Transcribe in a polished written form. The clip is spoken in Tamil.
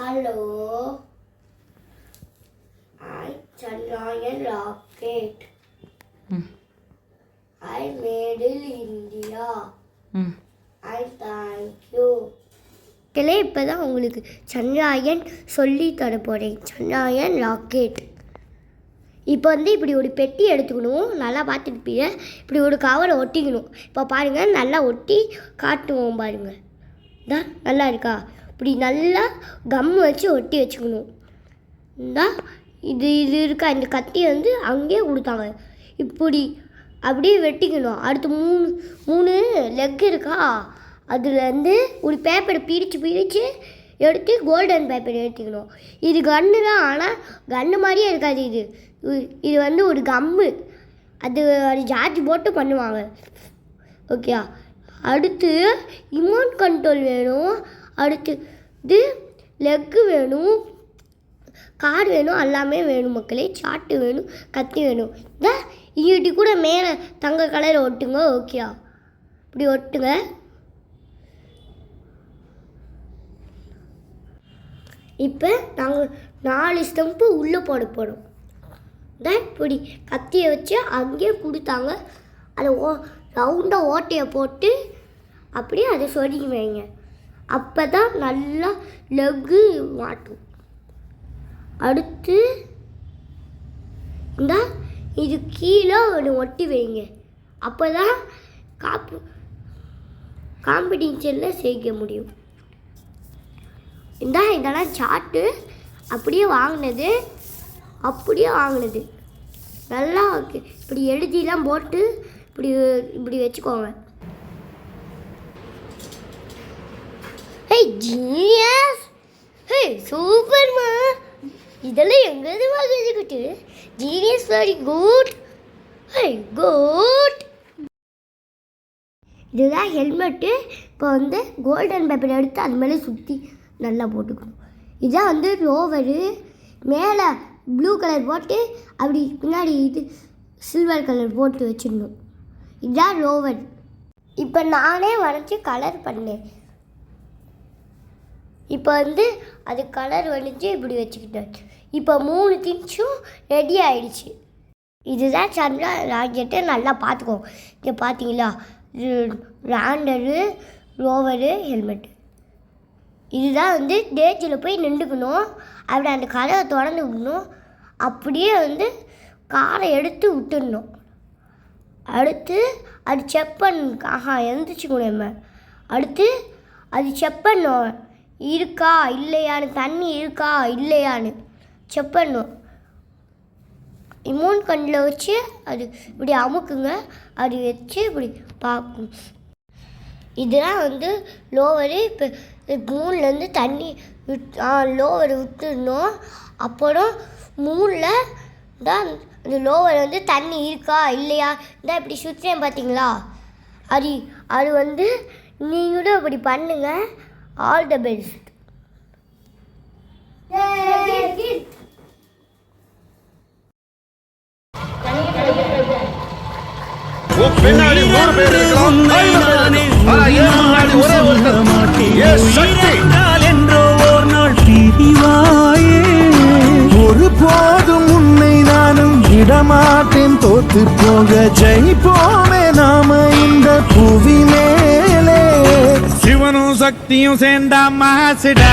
Hello, I'm Chandrayaan rocket. I made in India. I thank you. இப்போ தான் உங்களுக்கு சந்திராயன் சொல்லி தர போகிறேன். சந்திராயன் ராக்கெட். இப்போ இப்படி ஒரு பெட்டி எடுத்துக்கணும். நல்லா பார்த்துருப்பீங்க. இப்படி ஒரு கவரை ஒட்டிக்கணும். இப்போ பாருங்கள், நல்லா ஒட்டி காட்டுவோம் பாருங்கள். இதான் நல்லா இருக்கா? இப்படி நல்லா கம்மு வச்சு ஒட்டி வச்சுக்கணும். இந்தா இது இருக்கா, இந்த கத்தி அங்கேயே கொடுத்தாங்க. இப்படி அப்படியே வெட்டிக்கணும். அடுத்து மூணு லெக் இருக்கா, அதுலேருந்து ஒரு பேப்பரை பிரித்து எடுத்து கோல்டன் பேப்பர் எடுத்துக்கணும். இது கன்று தான், ஆனால் கன்று மாதிரியே இருக்காது. இது ஒரு கம்மு. அது சார்ஜ் போட்டு பண்ணுவாங்க. ஓகே, அடுத்து ரிமோட் கண்ட்ரோல் வேணும். அடுத்து லெக்கு வேணும், கார் வேணும், எல்லாமே வேணும் மக்களே. சாட்டு வேணும், கத்தி வேணும். இங்கிட்டி கூட மேலே தங்க கலர் ஒட்டுங்க. ஓகே, இப்படி ஒட்டுங்க. இப்போ நாங்கள் 4 ஸ்டெம்பு உள்ளே போகிறோம். இப்படி கத்தியை வச்சு அங்கேயே கொடுத்தாங்க. அதை ரவுண்டாக ஓட்டையை போட்டு அப்படியே அதை சொருகி வைங்க. அப்போ தான் நல்லா லெக்கு மாட்டும். அடுத்து இது கீழே ஒட்டி வைங்க. அப்போ தான் காம்படிஷனில் சேர்க்க முடியும். இதெல்லாம் சாட்டு அப்படியே வாங்கினது. நல்லா இப்படி எழுதிலாம் போட்டு இப்படி வச்சுக்கோங்க. ஹே ஜீனியஸ், ஹே சூப்பர்மா, இதெல்லாம் எங்கேருந்து வாங்கிக்கிட்டு? ஜீனியஸ், வெரி குட், ஹே குட். இதுதான் ஹெல்மெட்டு. இப்போ கோல்டன் பேப்பர் எடுத்து அது மேலே சுற்றி நல்லா போட்டுக்கணும். இதுதான் ரோவரு. மேலே ப்ளூ கலர் போட்டு அப்படி பின்னாடி சில்வர் கலர் போட்டு வச்சிடணும். இதுதான் ரோவர். இப்போ நானே வரைச்சி கலர் பண்ணேன். இப்போ அது கலர் இப்படி வச்சுக்கிட்டேன். இப்போ 3 திங்ஸும் ரெடி ஆகிடுச்சு. இதுதான் சந்திரா ராக்கெட்டு. நல்லா பார்த்துக்கோ. இங்கே பார்த்தீங்களா, லேண்டரு, ரோவரு, ஹெல்மெட்டு. இதுதான் டேஜில் போய் நின்றுக்கணும். அப்படி அந்த கதவை திறந்து விடணும். அப்படியே காரை எடுத்து விட்டுடணும். அடுத்து அது செக் பண்ணணும். எழுந்திரிச்சிக்கணும். அடுத்து அது செக் பண்ணணும், இருக்கா இல்லையான்னு, தண்ணி இருக்கா இல்லையான்னு செக் பண்ணும். ரிமோட் கண்ணில் வச்சு அது இப்படி அமுக்குங்க. அது வச்சு இப்படி பார்க்கும். இதெல்லாம் லோவரு. இப்போ 3லேருந்து தண்ணி லோவர் விட்டுடணும். அப்புறம் 3ல் தான் அந்த லோவர் தண்ணி இருக்கா இல்லையா இப்படி சுற்றுறேன் பார்த்தீங்களா, அது நீங்களும் இப்படி பண்ணுங்க. All the best. பின்னாடி 3 பேர் இருக்கலாம். ஒரு போதும் உன்னை நானும் விடமாட்டேன். தோத்து போக ஜெயிப்போமே நாம இந்த புவி மேலே. சிவனும் சக்தியும் சேர்ந்தா மாசிடா.